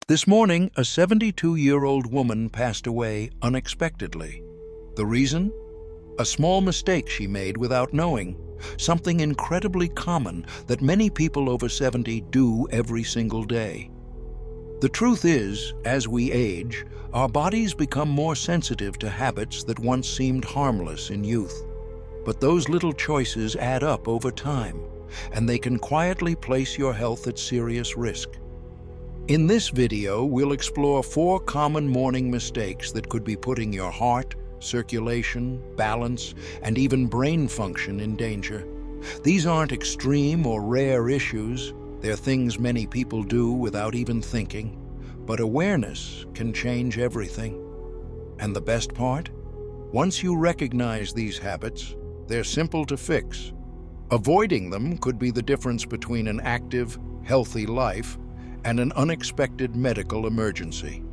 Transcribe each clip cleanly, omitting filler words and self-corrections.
This morning, a 72-year-old woman passed away unexpectedly. The reason? A small mistake she made without knowing, something incredibly common that many people over 70 do every single day. The truth is, as we age, our bodies become more sensitive to habits that once seemed harmless in youth. But those little choices add up over time, and they can quietly place your health at serious risk. In this video, we'll explore 4 common morning mistakes that could be putting your heart, circulation, balance, and even brain function in danger. These aren't extreme or rare issues. They're things many people do without even thinking. But awareness can change everything. And the best part? Once you recognize these habits, they're simple to fix. Avoiding them could be the difference between an active, healthy life and an unexpected medical emergency.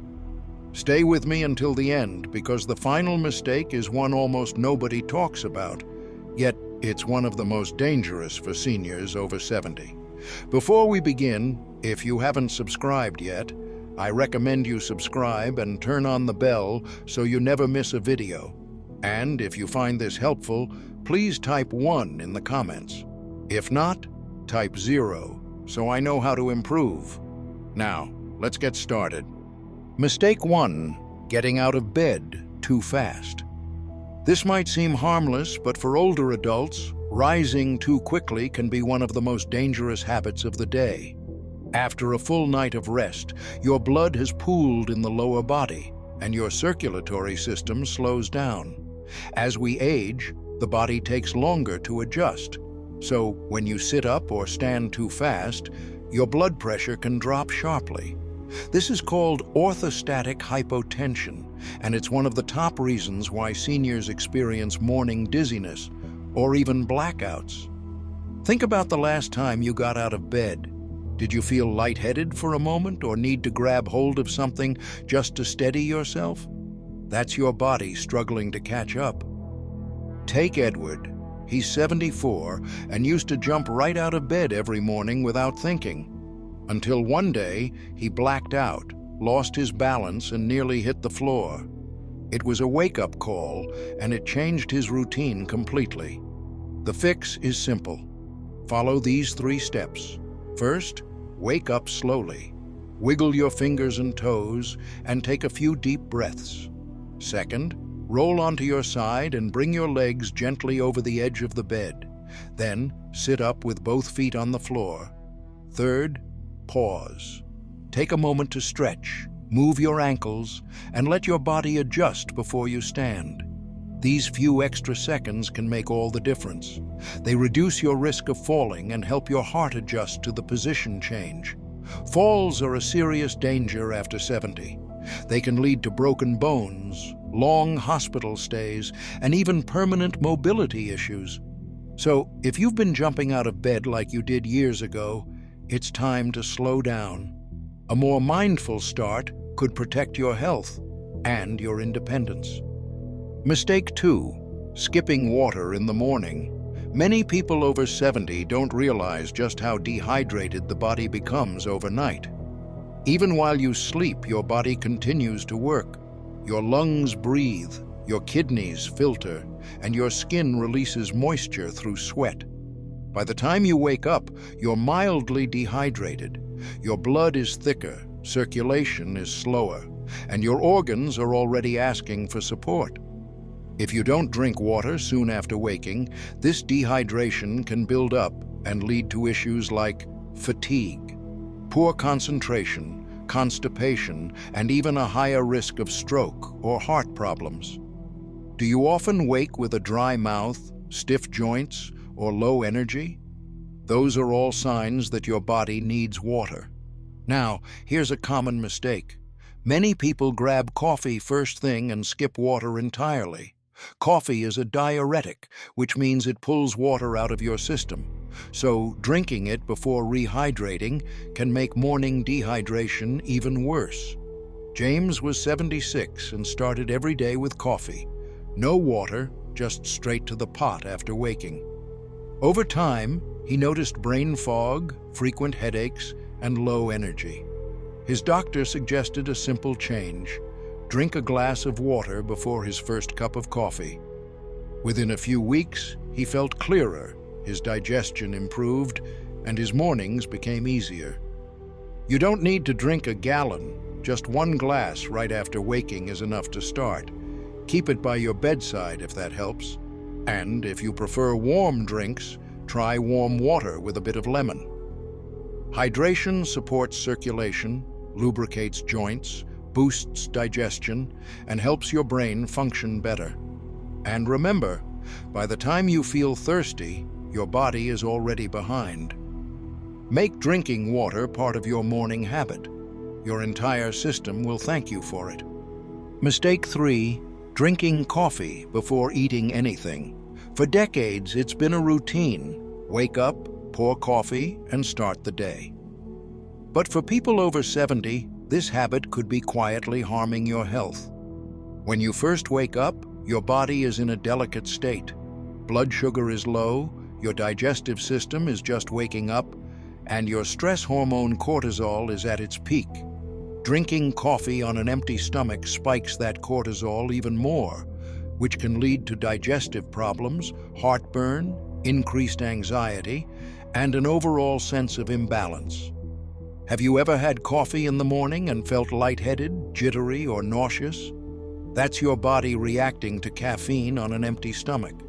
Stay with me until the end, because the final mistake is one almost nobody talks about, yet it's one of the most dangerous for seniors over 70. Before we begin, if you haven't subscribed yet, I recommend you subscribe and turn on the bell so you never miss a video. And if you find this helpful, please type 1 in the comments. If not, type 0, so I know how to improve. Now, let's get started. Mistake 1, getting out of bed too fast. This might seem harmless, but for older adults, rising too quickly can be one of the most dangerous habits of the day. After a full night of rest, your blood has pooled in the lower body, and your circulatory system slows down. As we age, the body takes longer to adjust. So when you sit up or stand too fast, your blood pressure can drop sharply. This is called orthostatic hypotension, and it's one of the top reasons why seniors experience morning dizziness or even blackouts. Think about the last time you got out of bed. Did you feel lightheaded for a moment or need to grab hold of something just to steady yourself? That's your body struggling to catch up. Take Edward. He's 74 and used to jump right out of bed every morning without thinking. Until one day, he blacked out, lost his balance, and nearly hit the floor. It was a wake-up call, and it changed his routine completely. The fix is simple. Follow these 3 steps. First, wake up slowly. Wiggle your fingers and toes, and take a few deep breaths. Second, roll onto your side and bring your legs gently over the edge of the bed. Then, sit up with both feet on the floor. Third, pause. Take a moment to stretch, move your ankles, and let your body adjust before you stand. These few extra seconds can make all the difference. They reduce your risk of falling and help your heart adjust to the position change. Falls are a serious danger after 70. They can lead to broken bones, long hospital stays, and even permanent mobility issues. So, if you've been jumping out of bed like you did years ago, it's time to slow down. A more mindful start could protect your health and your independence. Mistake 2, skipping water in the morning. Many people over 70 don't realize just how dehydrated the body becomes overnight. Even while you sleep, your body continues to work. Your lungs breathe, your kidneys filter, and your skin releases moisture through sweat. By the time you wake up, you're mildly dehydrated. Your blood is thicker, circulation is slower, and your organs are already asking for support. If you don't drink water soon after waking, this dehydration can build up and lead to issues like fatigue, poor concentration, constipation, and even a higher risk of stroke or heart problems. Do you often wake with a dry mouth, stiff joints, or low energy? Those are all signs that your body needs water. Now, here's a common mistake. Many people grab coffee first thing and skip water entirely. Coffee is a diuretic, which means it pulls water out of your system. So drinking it before rehydrating can make morning dehydration even worse. James was 76 and started every day with coffee. No water, just straight to the pot after waking. Over time, he noticed brain fog, frequent headaches, and low energy. His doctor suggested a simple change: drink a glass of water before his first cup of coffee. Within a few weeks, he felt clearer, his digestion improved, and his mornings became easier. You don't need to drink a gallon. Just one glass right after waking is enough to start. Keep it by your bedside if that helps. And if you prefer warm drinks, try warm water with a bit of lemon. Hydration supports circulation, lubricates joints, boosts digestion, and helps your brain function better. And remember, by the time you feel thirsty, your body is already behind. Make drinking water part of your morning habit. Your entire system will thank you for it. Mistake 3. Drinking coffee before eating anything. For decades, it's been a routine. Wake up, pour coffee, and start the day. But for people over 70, this habit could be quietly harming your health. When you first wake up, your body is in a delicate state. Blood sugar is low, your digestive system is just waking up, and your stress hormone cortisol is at its peak. Drinking coffee on an empty stomach spikes that cortisol even more, which can lead to digestive problems, heartburn, increased anxiety, and an overall sense of imbalance. Have you ever had coffee in the morning and felt lightheaded, jittery, or nauseous? That's your body reacting to caffeine on an empty stomach.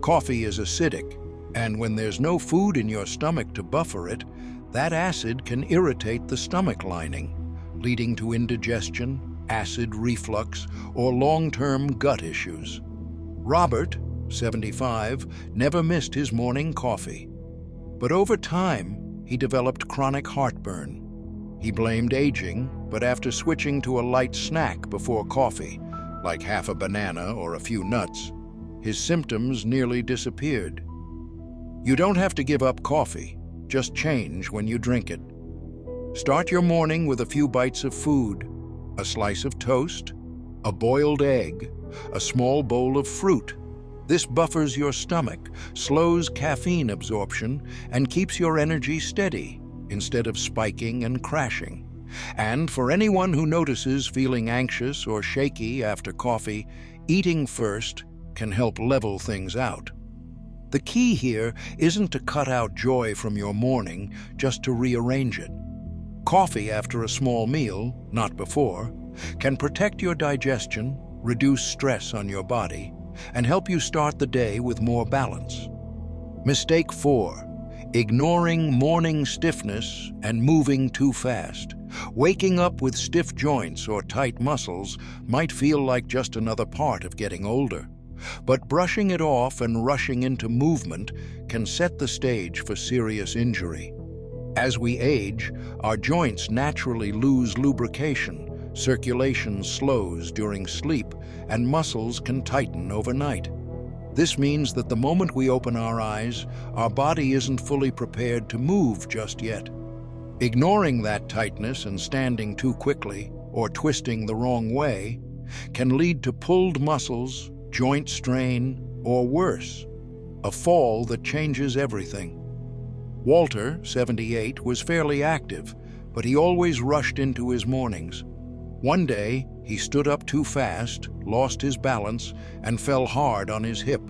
Coffee is acidic, and when there's no food in your stomach to buffer it, that acid can irritate the stomach lining, leading to indigestion, acid reflux, or long-term gut issues. Robert, 75, never missed his morning coffee. But over time, he developed chronic heartburn. He blamed aging, but after switching to a light snack before coffee, like half a banana or a few nuts, his symptoms nearly disappeared. You don't have to give up coffee, just change when you drink it. Start your morning with a few bites of food, a slice of toast, a boiled egg, a small bowl of fruit. This buffers your stomach, slows caffeine absorption, and keeps your energy steady instead of spiking and crashing. And for anyone who notices feeling anxious or shaky after coffee, eating first can help level things out. The key here isn't to cut out joy from your morning, just to rearrange it. Coffee after a small meal, not before, can protect your digestion, reduce stress on your body, and help you start the day with more balance. Mistake 4. Ignoring morning stiffness and moving too fast. Waking up with stiff joints or tight muscles might feel like just another part of getting older. But brushing it off and rushing into movement can set the stage for serious injury. As we age, our joints naturally lose lubrication, circulation slows during sleep, and muscles can tighten overnight. This means that the moment we open our eyes, our body isn't fully prepared to move just yet. Ignoring that tightness and standing too quickly, or twisting the wrong way, can lead to pulled muscles, joint strain, or worse, a fall that changes everything. Walter, 78, was fairly active, but he always rushed into his mornings. One day, he stood up too fast, lost his balance, and fell hard on his hip.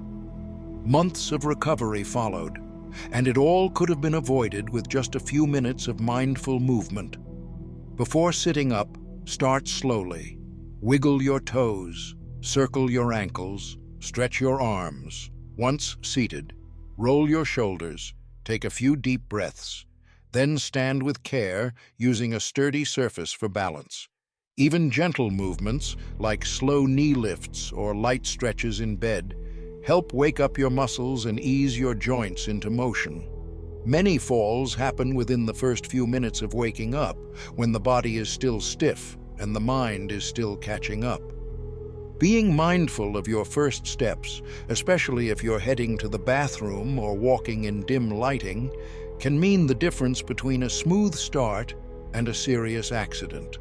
Months of recovery followed, and it all could have been avoided with just a few minutes of mindful movement. Before sitting up, start slowly. Wiggle your toes, circle your ankles, stretch your arms. Once seated, roll your shoulders, take a few deep breaths, then stand with care, using a sturdy surface for balance. Even gentle movements, like slow knee lifts or light stretches in bed, help wake up your muscles and ease your joints into motion. Many falls happen within the first few minutes of waking up, when the body is still stiff and the mind is still catching up. Being mindful of your first steps, especially if you're heading to the bathroom or walking in dim lighting, can mean the difference between a smooth start and a serious accident.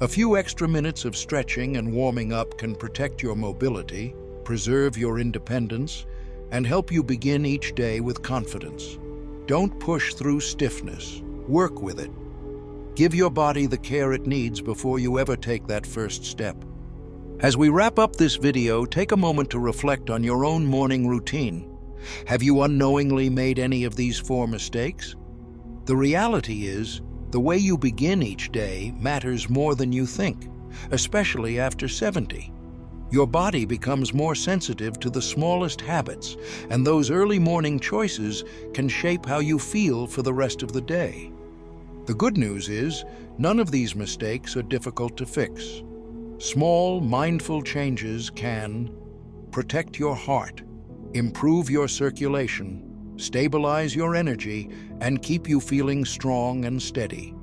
A few extra minutes of stretching and warming up can protect your mobility, preserve your independence, and help you begin each day with confidence. Don't push through stiffness. Work with it. Give your body the care it needs before you ever take that first step. As we wrap up this video, take a moment to reflect on your own morning routine. Have you unknowingly made any of these 4 mistakes? The reality is, the way you begin each day matters more than you think, especially after 70. Your body becomes more sensitive to the smallest habits, and those early morning choices can shape how you feel for the rest of the day. The good news is, none of these mistakes are difficult to fix. Small, mindful changes can protect your heart, improve your circulation, stabilize your energy, and keep you feeling strong and steady.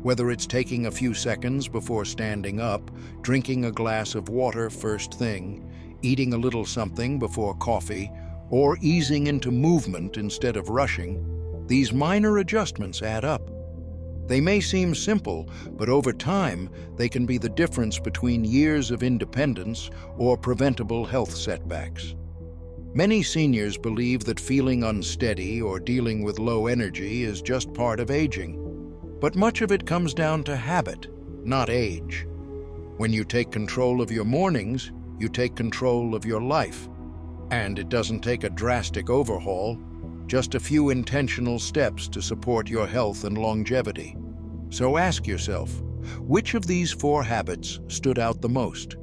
Whether it's taking a few seconds before standing up, drinking a glass of water first thing, eating a little something before coffee, or easing into movement instead of rushing, these minor adjustments add up. They may seem simple, but over time, they can be the difference between years of independence or preventable health setbacks. Many seniors believe that feeling unsteady or dealing with low energy is just part of aging. But much of it comes down to habit, not age. When you take control of your mornings, you take control of your life. And it doesn't take a drastic overhaul, just a few intentional steps to support your health and longevity. So ask yourself, which of these 4 habits stood out the most?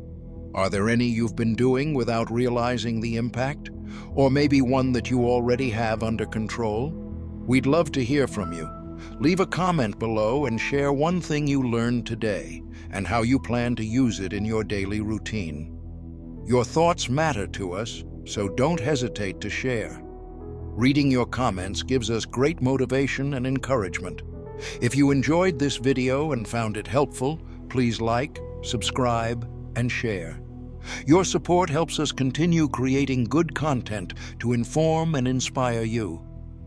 Are there any you've been doing without realizing the impact? Or maybe one that you already have under control? We'd love to hear from you. Leave a comment below and share one thing you learned today and how you plan to use it in your daily routine. Your thoughts matter to us, so don't hesitate to share. Reading your comments gives us great motivation and encouragement. If you enjoyed this video and found it helpful, please like, subscribe, and share. Your support helps us continue creating good content to inform and inspire you.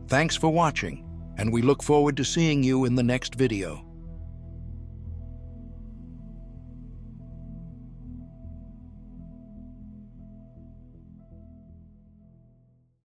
Thanks for watching, and we look forward to seeing you in the next video.